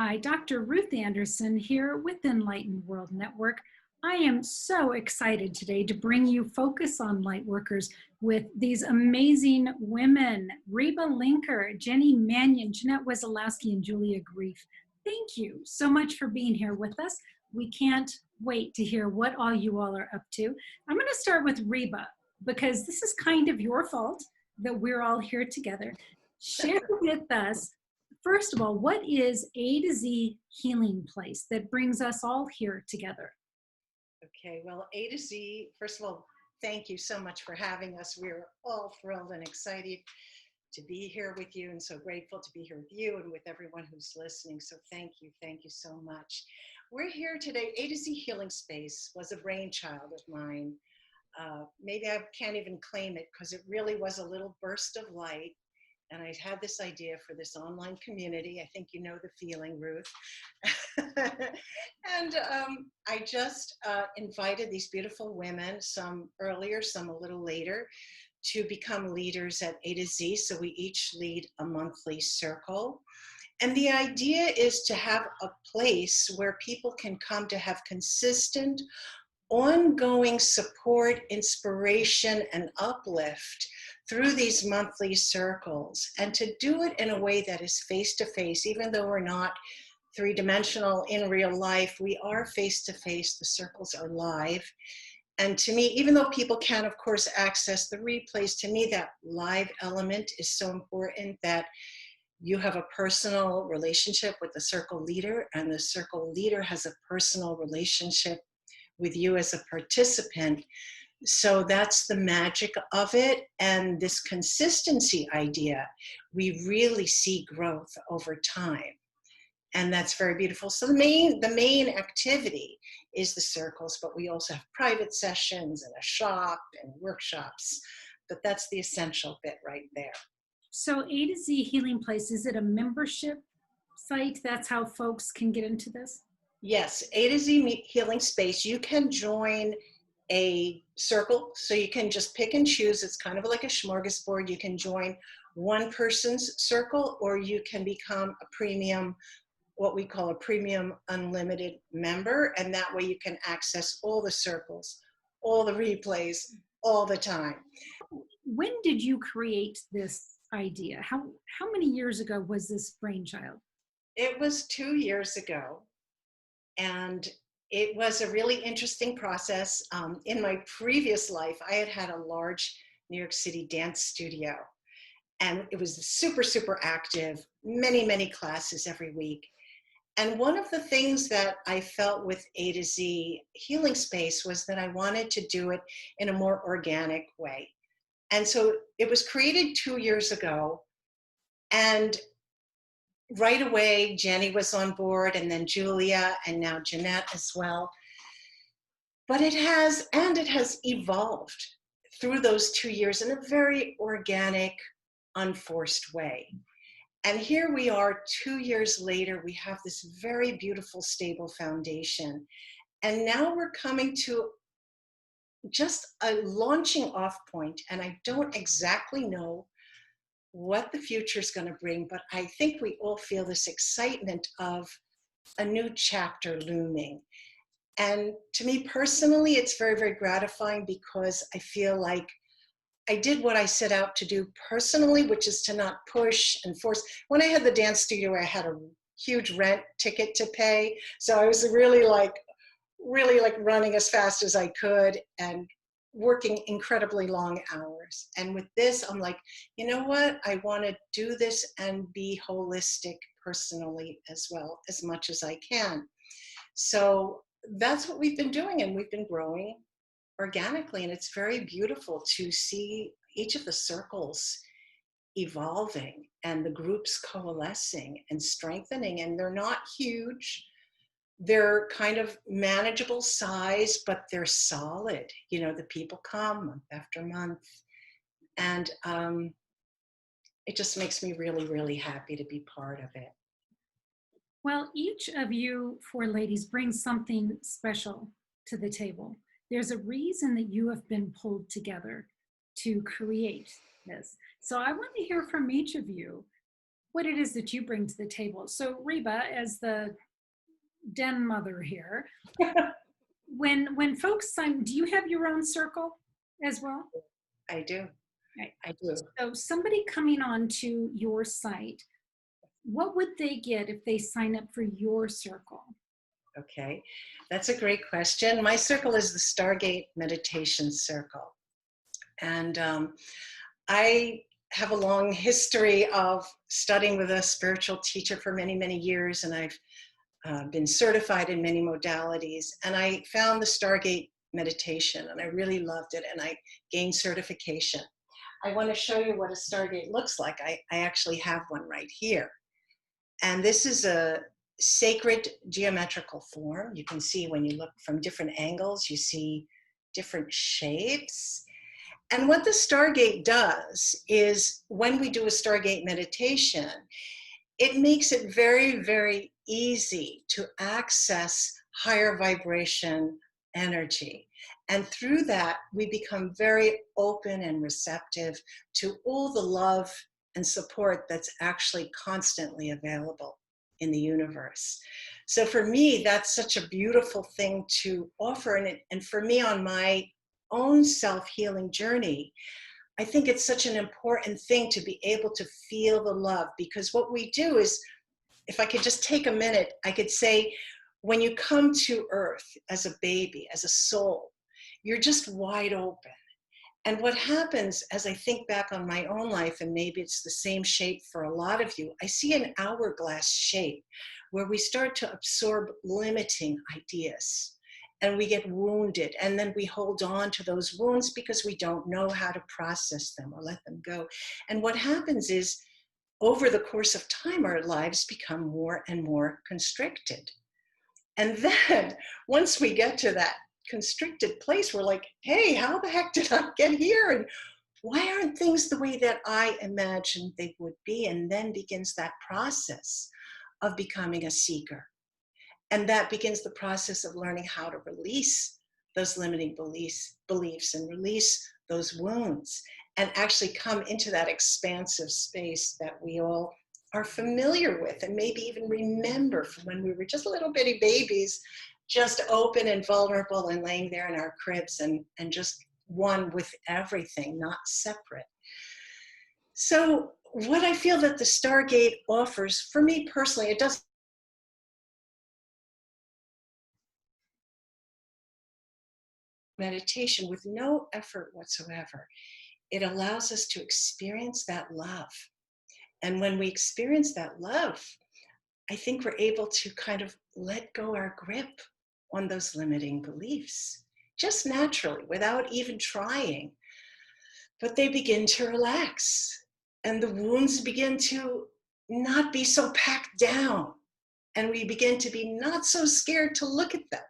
Hi, Dr. Ruth Anderson here with Enlightened World Network. I am so excited today to bring you Focus on Lightworkers with these amazing women, Reba Linker, Jenny Mannion, Jeannette Wesolowski, and Julia Greef. Thank you so much for being here with us. We can't wait to hear what all you all are up to. I'm going to start with Reba because this is kind of your fault that we're all here together. Share with us, first of all, what is A to Z Healing Place that brings us all here together? Okay, well, A to Z, first of all, thank you so much for having us. We're all thrilled and excited to be here with you, and so grateful to be here with you and with everyone who's listening. So thank you so much. We're here today. A to Z Healing Space was a brainchild of mine. Maybe I can't even claim it because it really was a little burst of light. And I had this idea for this online community. I think you know the feeling, Ruth. And I just invited these beautiful women, some earlier, some a little later, to become leaders at A to Z. So we each lead a monthly circle. And the idea is to have a place where people can come to have consistent, ongoing support, inspiration, and uplift through these monthly circles, and to do it in a way that is face-to-face. Even though we're not three-dimensional in real life, we are face-to-face. The circles are live. And to me, even though people can, of course, access the replays, to me, that live element is so important, that you have a personal relationship with the circle leader, and the circle leader has a personal relationship with you as a participant. So that's the magic of it. And this consistency idea, we really see growth over time. And that's very beautiful. So the main activity is the circles, but we also have private sessions and a shop and workshops. But that's the essential bit right there. So A to Z Healing Place, is it a membership site? That's how folks can get into this? Yes, A to Z Healing Space. You can join a circle, so you can just pick and choose. It's kind of like a smorgasbord. You can join one person's circle, or you can become a premium, what we call a premium unlimited member, and that way you can access all the circles, all the replays, all the time. When did you create this idea? How many years ago was this brainchild? It was 2 years ago, and it was a really interesting process. In my previous life, I had a large New York City dance studio, and it was super, super active, many classes every week. And one of the things that I felt with A to Z Healing Space was that I wanted to do it in a more organic way. And so it was created 2 years ago, and right away, Jenny was on board, and then Julia, and now Jeannette as well. But it has evolved through those 2 years in a very organic, unforced way. And here we are 2 years later, we have this very beautiful, stable foundation. And now we're coming to just a launching off point, and I don't exactly know what the future is going to bring, but I think we all feel this excitement of a new chapter looming. And to me personally, it's very gratifying, because I feel like I did what I set out to do personally, which is to not push and force. When I had the dance studio, I had a huge rent ticket to pay. So I was really like running as fast as I could and working incredibly long hours. And with this, I'm like, you know what? I want to do this and be holistic personally as well, as much as I can. So that's what we've been doing, and we've been growing organically, and it's very beautiful to see each of the circles evolving and the groups coalescing and strengthening. And they're not huge, they're kind of manageable size, but they're solid. You know, the people come month after month, and it just makes me really happy to be part of it. Well, each of you four ladies brings something special to the table. There's a reason that you have been pulled together to create this. So I want to hear from each of you. what it is that you bring to the table. So Reba, as the den mother here, when folks sign, do you have your own circle as well? I do. Right. I do. So somebody coming on to your site, what would they get if they sign up for your circle? Okay, that's a great question. My circle is the Stargate Meditation Circle. And I have a long history of studying with a spiritual teacher for many, many years, and I've been certified in many modalities. And I found the Stargate meditation, and I really loved it, and I gained certification. I want to show you what a Stargate looks like. I actually have one right here. And this is a sacred geometrical form. You can see when you look from different angles, you see different shapes. And what the Stargate does is when we do a Stargate meditation, it makes it very, very easy to access higher vibration energy. And through that, we become very open and receptive to all the love and support that's actually constantly available in the universe. So for me, that's such a beautiful thing to offer. And for me, on my own self-healing journey, I think it's such an important thing to be able to feel the love, because what we do is, if I could just take a minute, I could say, when you come to Earth as a baby, as a soul, you're just wide open. And what happens as I think back on my own life, and maybe it's the same shape for a lot of you, I see an hourglass shape where we start to absorb limiting ideas and we get wounded, and then we hold on to those wounds because we don't know how to process them or let them go. And what happens is, over the course of time, our lives become more and more constricted. And then once we get to that constricted place, we're like, hey, how the heck did I get here? And why aren't things the way that I imagined they would be? And then begins that process of becoming a seeker. And that begins the process of learning how to release those limiting beliefs and release those wounds, and actually come into that expansive space that we all are familiar with, and maybe even remember from when we were just little bitty babies, just open and vulnerable and laying there in our cribs and just one with everything, not separate. So what I feel that the Stargate offers, for me personally, it doesn't meditation with no effort whatsoever. It allows us to experience that love. And when we experience that love, I think we're able to kind of let go our grip on those limiting beliefs, just naturally, without even trying. But they begin to relax, and the wounds begin to not be so packed down, and we begin to be not so scared to look at them.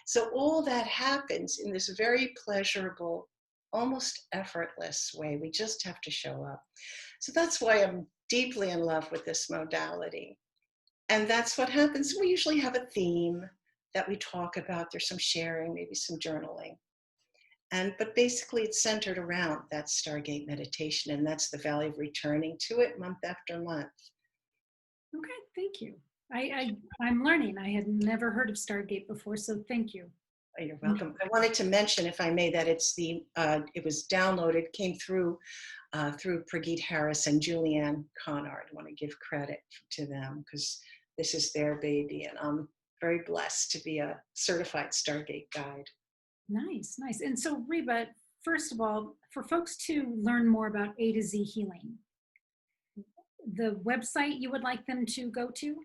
So all that happens in this very pleasurable, almost effortless way. We just have to show up. So that's why I'm deeply in love with this modality. And that's what happens. We usually have a theme that we talk about. There's some sharing, maybe some journaling. But basically it's centered around that Stargate meditation, and that's the value of returning to it month after month. Okay, thank you. I'm learning. I had never heard of Stargate before, so thank you. Oh, you're welcome. I wanted to mention, if I may, that it was downloaded, came through Prageet Harris and Julianne Conard. I want to give credit to them because this is their baby, and I'm very blessed to be a certified Stargate guide. Nice, nice. And so Reba, first of all, for folks to learn more about A to Z healing, the website you would like them to go to?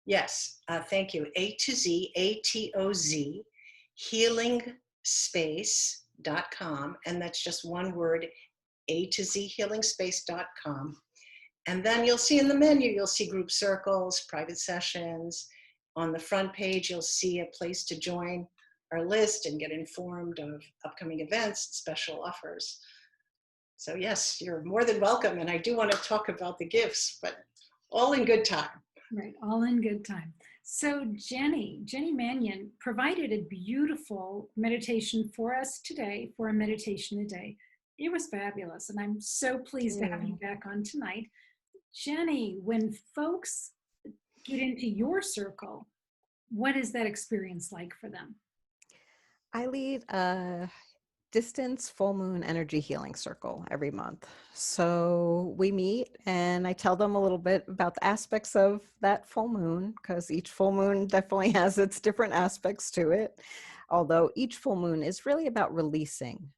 Yes, thank you. A to Z, ATOZ, healingspace.com. And that's just one word, A to Z healingspace.com. And then you'll see in the menu, you'll see group circles, private sessions. On the front page, you'll see a place to join our list and get informed of upcoming events and special offers. So yes, you're more than welcome. And I do want to talk about the gifts, but all in good time. Right, all in good time. So Jenny Mannion provided a beautiful meditation for us today, for a meditation a day. It was fabulous, and I'm so pleased to have you back on tonight. Jenny, when folks get into your circle, what is that experience like for them? I lead a distance full moon energy healing circle every month. So we meet and I tell them a little bit about the aspects of that full moon, because each full moon definitely has its different aspects to it. Although each full moon is really about releasing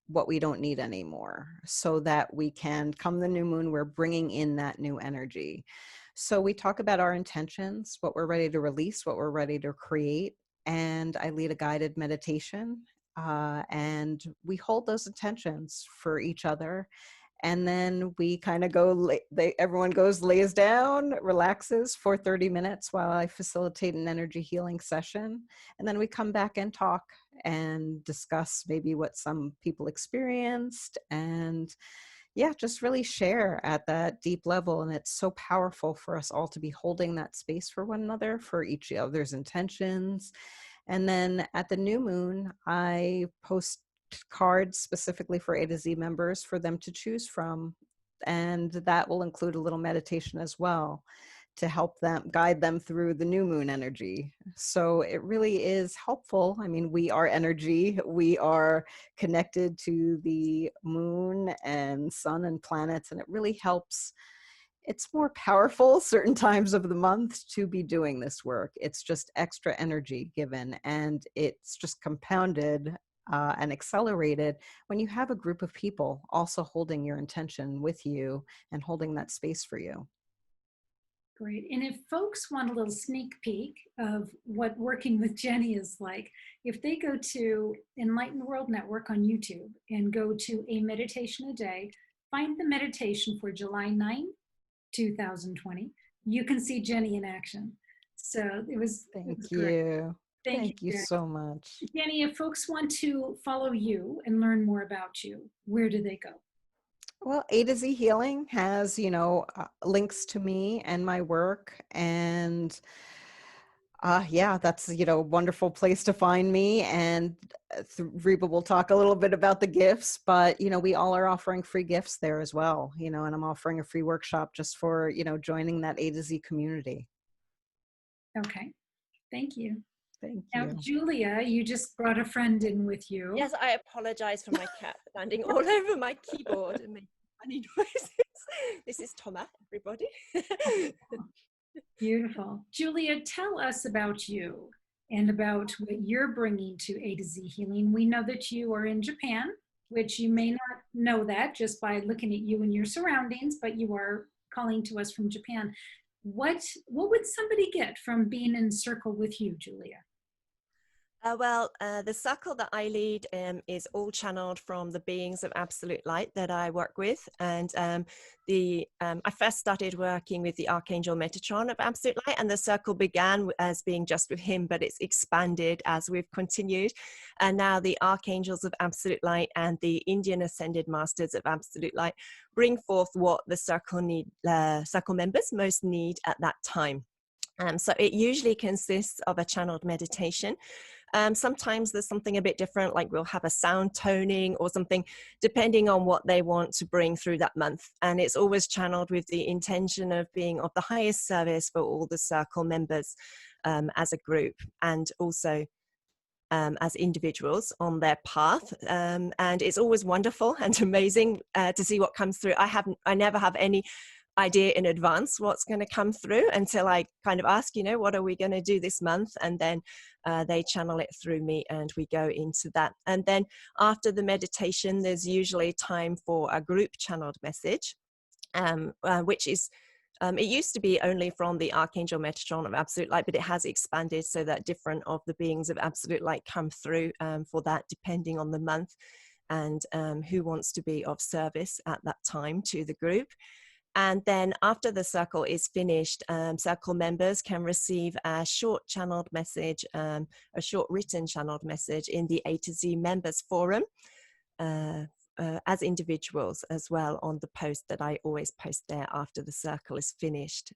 what we don't need anymore so that we can, come the new moon, we're bringing in that new energy. So we talk about our intentions, what we're ready to release, what we're ready to create. And I lead a guided meditation, and we hold those intentions for each other. And then we kind of go, everyone goes, lays down, relaxes for 30 minutes while I facilitate an energy healing session. And then we come back and talk and discuss maybe what some people experienced, and yeah, just really share at that deep level. And it's so powerful for us all to be holding that space for one another, for each other's intentions. And then at the new moon, I post cards specifically for A to Z members for them to choose from. And that will include a little meditation as well to help them, guide them through the new moon energy. So it really is helpful. I mean, we are energy. We are connected to the moon and sun and planets, and it really helps. It's more powerful certain times of the month to be doing this work. It's just extra energy given, and it's just compounded and accelerated when you have a group of people also holding your intention with you and holding that space for you. Great. And if folks want a little sneak peek of what working with Jenny is like, if they go to Enlightened World Network on YouTube and go to a meditation a day, find the meditation for July 9, 2020, you can see Jenny in action. So it was Thank great. you. Thank you, Thank you Jenny. so much. Jenny, if folks want to follow you and learn more about you, where do they go? Well, A to Z Healing has, links to me and my work. And yeah, that's, a wonderful place to find me. And Reba will talk a little bit about the gifts, but, we all are offering free gifts there as well, and I'm offering a free workshop just for, joining that A to Z community. Okay, thank you. Thank Now, you. Julia, you just brought a friend in with you. Yes, I apologize for my cat standing all over my keyboard and making funny noises. This is Thomas, everybody. Beautiful. Julia, tell us about you and about what you're bringing to A to Z Healing. We know that you are in Japan, which you may not know that just by looking at you and your surroundings, but you are calling to us from Japan. What would somebody get from being in circle with you, Julia? The circle that I lead is all channeled from the beings of absolute light that I work with. And I first started working with the Archangel Metatron of absolute light, and the circle began as being just with him, but it's expanded as we've continued. And now the Archangels of absolute light and the Indian Ascended Masters of absolute light bring forth what the circle members most need at that time. So it usually consists of a channeled meditation. Sometimes there's something a bit different, like we'll have a sound toning or something, depending on what they want to bring through that month. And it's always channeled with the intention of being of the highest service for all the circle members as a group, and also as individuals on their path. And it's always wonderful and amazing to see what comes through. I never have any idea in advance what's going to come through until I kind of ask, what are we going to do this month? And then they channel it through me and we go into that. And then after the meditation, there's usually time for a group channeled message, which is, it used to be only from the Archangel Metatron of Absolute Light, but it has expanded so that different of the beings of Absolute Light come through for that, depending on the month and who wants to be of service at that time to the group. And then after the circle is finished, circle members can receive a short channeled message, a short written channeled message in the A to Z members forum as individuals as well, on the post that I always post there after the circle is finished.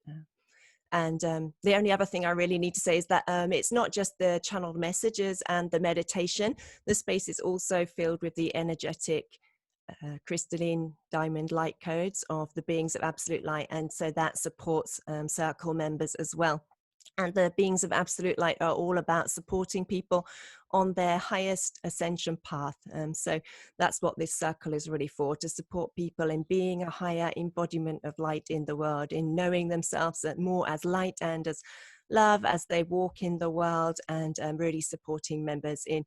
And the only other thing I really need to say is that it's not just the channeled messages and the meditation. The space is also filled with the energetic crystalline diamond light codes of the beings of absolute light, and so that supports circle members as well. And the beings of absolute light are all about supporting people on their highest ascension path. So that's what this circle is really for, to support people in being a higher embodiment of light in the world, in knowing themselves more as light and as love as they walk in the world, and really supporting members in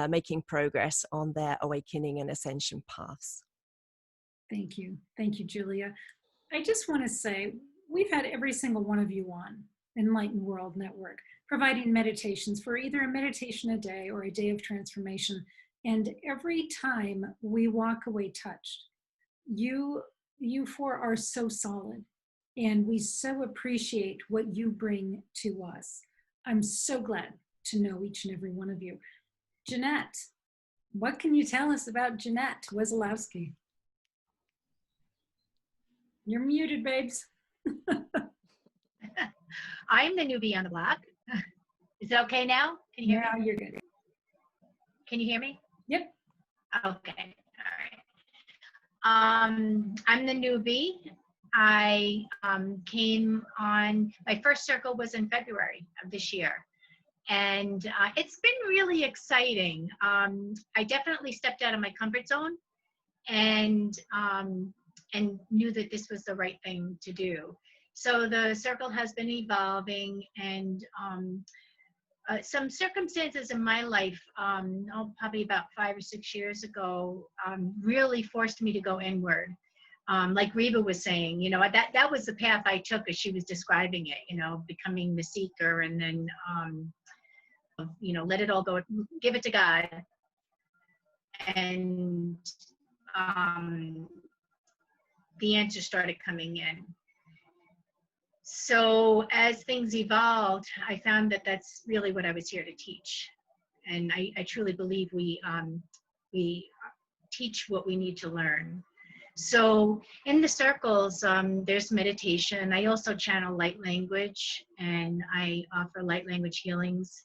making progress on their awakening and ascension paths. Thank you. Thank you, Julia. I just want to say, we've had every single one of you on Enlightened World Network, providing meditations for either a meditation a day or a day of transformation. And every time we walk away touched. You four are so solid, and we so appreciate what you bring to us. I'm so glad to know each and every one of you. Jeannette, what can you tell us about Jeannette Wesolowski? You're muted, babes. I'm the newbie on the block. Is it okay now? Can you hear Yeah, me? you're good. Can you hear me? Yep. Okay. All right. I'm the newbie. I came on, my first circle was in February of this year. And it's been really exciting. I definitely stepped out of my comfort zone and knew that this was the right thing to do. So the circle has been evolving, and some circumstances in my life, probably about 5 or 6 years ago, really forced me to go inward. Like Reba was saying, you know, that was the path I took as she was describing it, you know, becoming the seeker, and then, you know, let it all go, give it to God. And the answers started coming in. So as things evolved, I found that that's really what I was here to teach. And I truly believe we teach what we need to learn. So in the circles, there's meditation. I also channel light language, and I offer light language healings.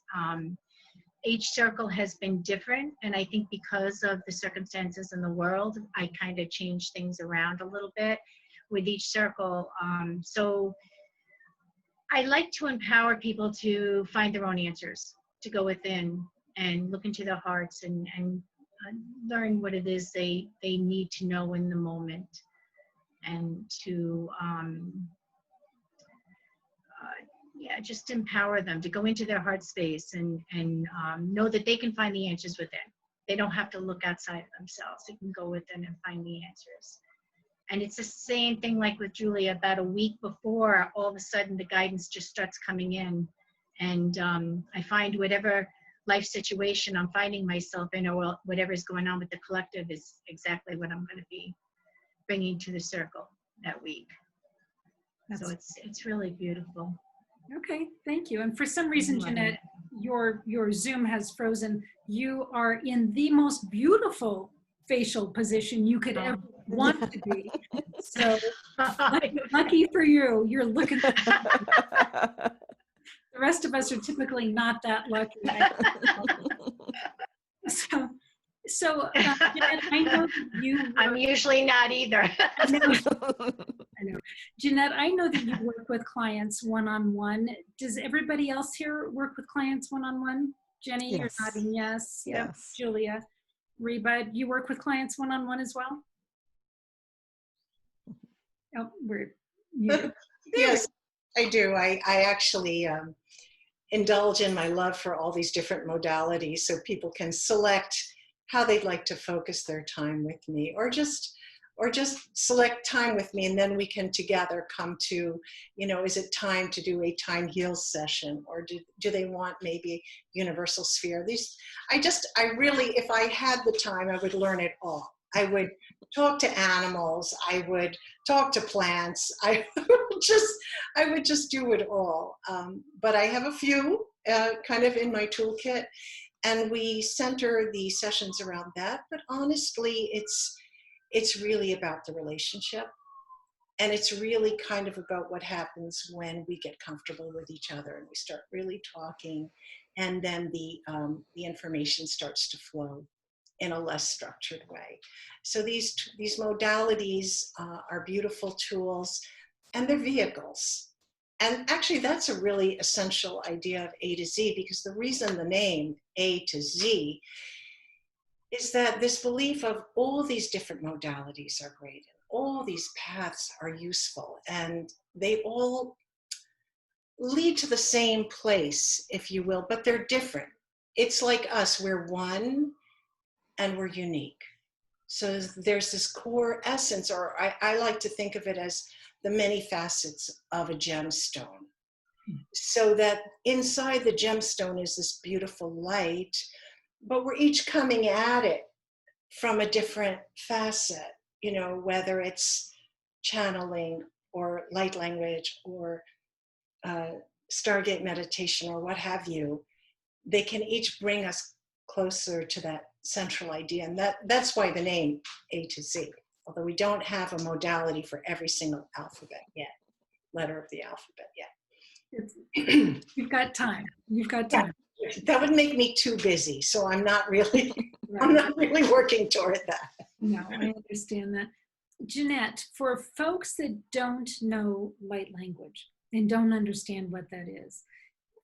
Each circle has been different, and I think because of the circumstances in the world, I kind of changed things around a little bit with each circle. So I like to empower people to find their own answers, to go within and look into their hearts and learn what it is they need to know in the moment, and to yeah, just empower them to go into their heart space and know that they can find the answers within. They don't have to look outside of themselves. They can go within and find the answers. And it's the same thing like with Julia. About a week before, all of a sudden the guidance just starts coming in, and I find whatever life situation I'm finding myself in, or whatever is going on with the collective, is exactly what I'm going to be bringing to the circle that week. So it's really beautiful. Okay, thank you. And for some reason, Jeannette, your Zoom has frozen. You are in the most beautiful facial position you could ever want to be. So lucky for you, you're looking. The rest of us are typically not that lucky. So Jeannette, I know you. I'm usually not either. I know. Jeannette, I know that you work with clients one-on-one. Does everybody else here work with clients one-on-one? Jenny, Yes. you're nodding yes. Yep. Yes. Julia, Reba, do you work with clients one-on-one as well? Oh, we're muted. Yes, I do. I actually indulge in my love for all these different modalities, so people can select how they'd like to focus their time with me, or just select time with me, and then we can together come to, you know, is it time to do a time heal session, or do they want maybe universal sphere? I really, if I had the time, I would learn it all. I would talk to animals, I would talk to plants, I would just do it all. But I have a few kind of in my toolkit, and we center the sessions around that. But honestly, it's really about the relationship, and it's really kind of about what happens when we get comfortable with each other and we start really talking, and then the information starts to flow. in a less structured way. So these modalities are beautiful tools, and they're vehicles. And actually, that's a really essential idea of A to Z, because the reason the name A to Z is that this belief of all these different modalities are great, and all these paths are useful, and they all lead to the same place, if you will, but they're different. It's like us, we're one and we're unique. So there's this core essence, or I like to think of it as the many facets of a gemstone. So that inside the gemstone is this beautiful light, but we're each coming at it from a different facet, you know, whether it's channeling or light language or Stargate meditation or what have you. They can each bring us closer to that central idea. And that's why the name A to Z, although we don't have a modality for every single alphabet yet, letter of the alphabet yet. You've got time. You've got time. Yeah, that would make me too busy. So I'm not really, Right. I'm not really working toward that. No, I understand that. Jeannette, for folks that don't know light language and don't understand what that is,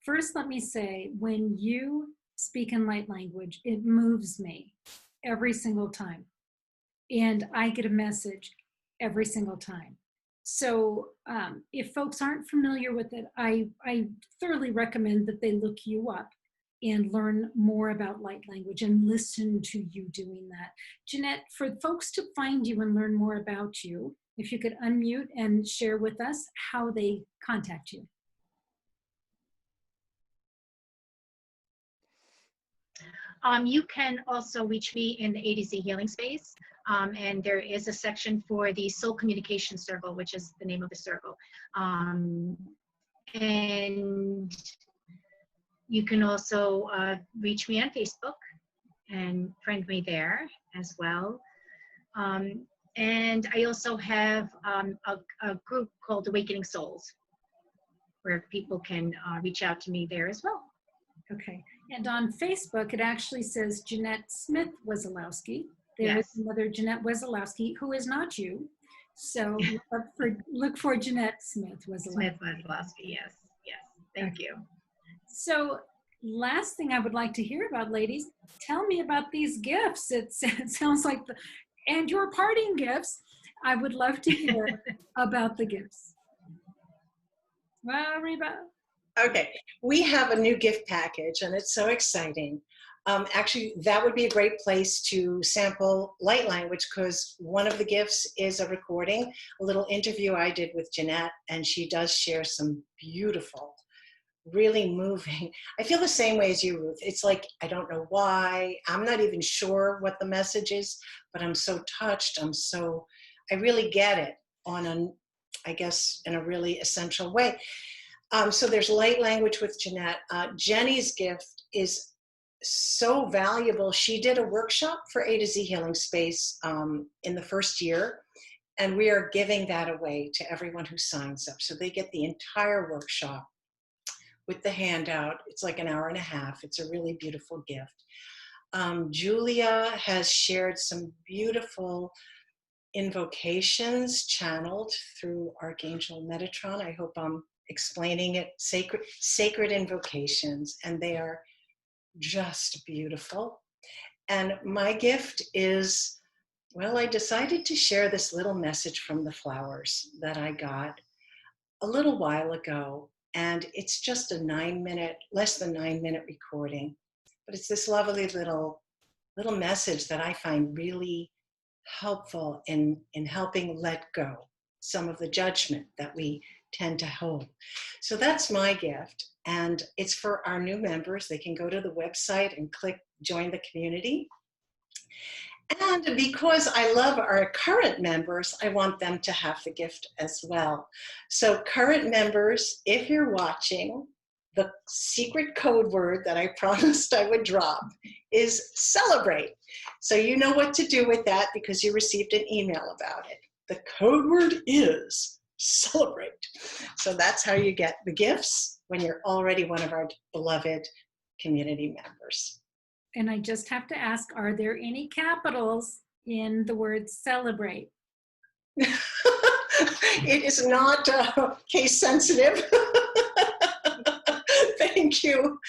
first let me say, when you speak in light language, it moves me every single time. And I get a message every single time. So if folks aren't familiar with it, I thoroughly recommend that they look you up and learn more about light language and listen to you doing that. Jeannette, for folks to find you and learn more about you, if you could unmute and share with us how they contact you. You can also reach me in the A to Z Healing Space. And there is a section for the Soul Communication Circle, which is the name of the circle. And you can also reach me on Facebook and friend me there as well. And I also have a group called Awakening Souls, where people can reach out to me there as well. Okay, and on Facebook, it actually says Jeannette Smith Wesolowski. There is Yes. another Jeannette Wesolowski who is not you. So look for Jeannette Smith Wesolowski. Smith Wesolowski, yes, yes. Thank you. So last thing I would like to hear about, ladies, tell me about these gifts. It sounds like, and your parting gifts. I would love to hear about the gifts. Well, Reba. Okay, we have a new gift package and it's so exciting. Actually, that would be a great place to sample light language, because one of the gifts is a recording, a little interview I did with Jeannette, and she does share some beautiful, really moving. I feel the same way as you, Ruth. It's like, I don't know why. I'm not even sure what the message is, but I'm so touched. I really get it I guess, in a really essential way. So there's light language with Jeannette. Jenny's gift is so valuable. She did a workshop for A to Z Healing Space in the first year, and we are giving that away to everyone who signs up. So they get the entire workshop with the handout. It's like an hour and a half. It's a really beautiful gift. Julia has shared some beautiful invocations channeled through Archangel Metatron. I hope I'm explaining it. Sacred invocations, and they are just beautiful. And my gift is, well, I decided to share this little message from the flowers that I got a little while ago. And it's just a less than 9-minute recording. But it's this lovely little message that I find really helpful in helping let go some of the judgment that we tend to hold. So that's my gift. And it's for our new members. They can go to the website and click join the community. And because I love our current members, I want them to have the gift as well. So current members, if you're watching, the secret code word that I promised I would drop is celebrate. So you know what to do with that because you received an email about it. The code word is celebrate. So that's how you get the gifts when you're already one of our beloved community members. And I just have to ask, are there any capitals in the word celebrate? It is not case sensitive. Thank you.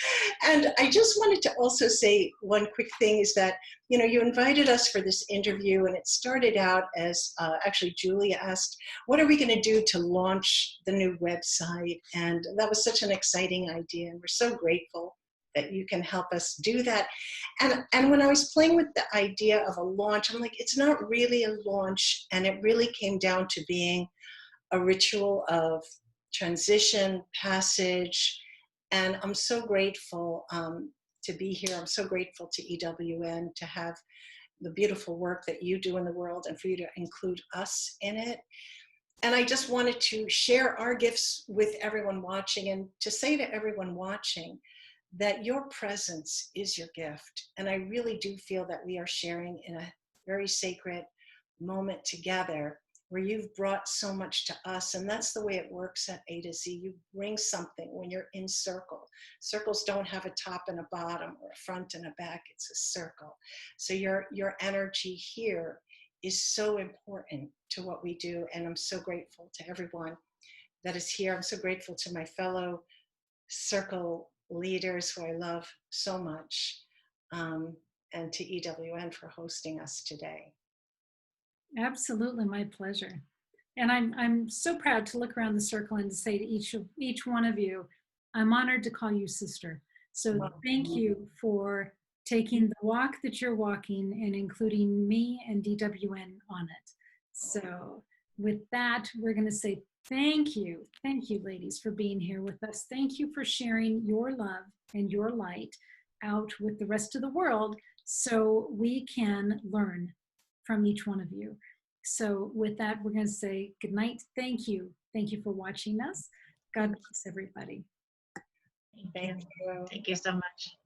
And I just wanted to also say one quick thing is that, you know, you invited us for this interview, and it started out as actually Julia asked, what are we going to do to launch the new website? And that was such an exciting idea, and we're so grateful that you can help us do that. And when I was playing with the idea of a launch, I'm like, it's not really a launch, and it really came down to being a ritual of transition, passage. And I'm so grateful to be here. I'm so grateful to EWN to have the beautiful work that you do in the world and for you to include us in it. And I just wanted to share our gifts with everyone watching, and to say to everyone watching that your presence is your gift. And I really do feel that we are sharing in a very sacred moment together, where you've brought so much to us. And that's the way it works at A to Z. You bring something when you're in circle. Circles don't have a top and a bottom or a front and a back. It's a circle. So your energy here is so important to what we do. And I'm so grateful to everyone that is here. I'm so grateful to my fellow circle leaders who I love so much, and to EWN for hosting us today. Absolutely, my pleasure. And I'm so proud to look around the circle and to say to each one of you, I'm honored to call you sister. So thank you for taking the walk that you're walking and including me and DWN on it. So with that, we're going to say thank you, ladies, for being here with us. Thank you for sharing your love and your light out with the rest of the world, so we can learn from each one of you. So with that, we're going to say good night. Thank you. Thank you for watching us. God bless everybody. Thank you. Thank you so much.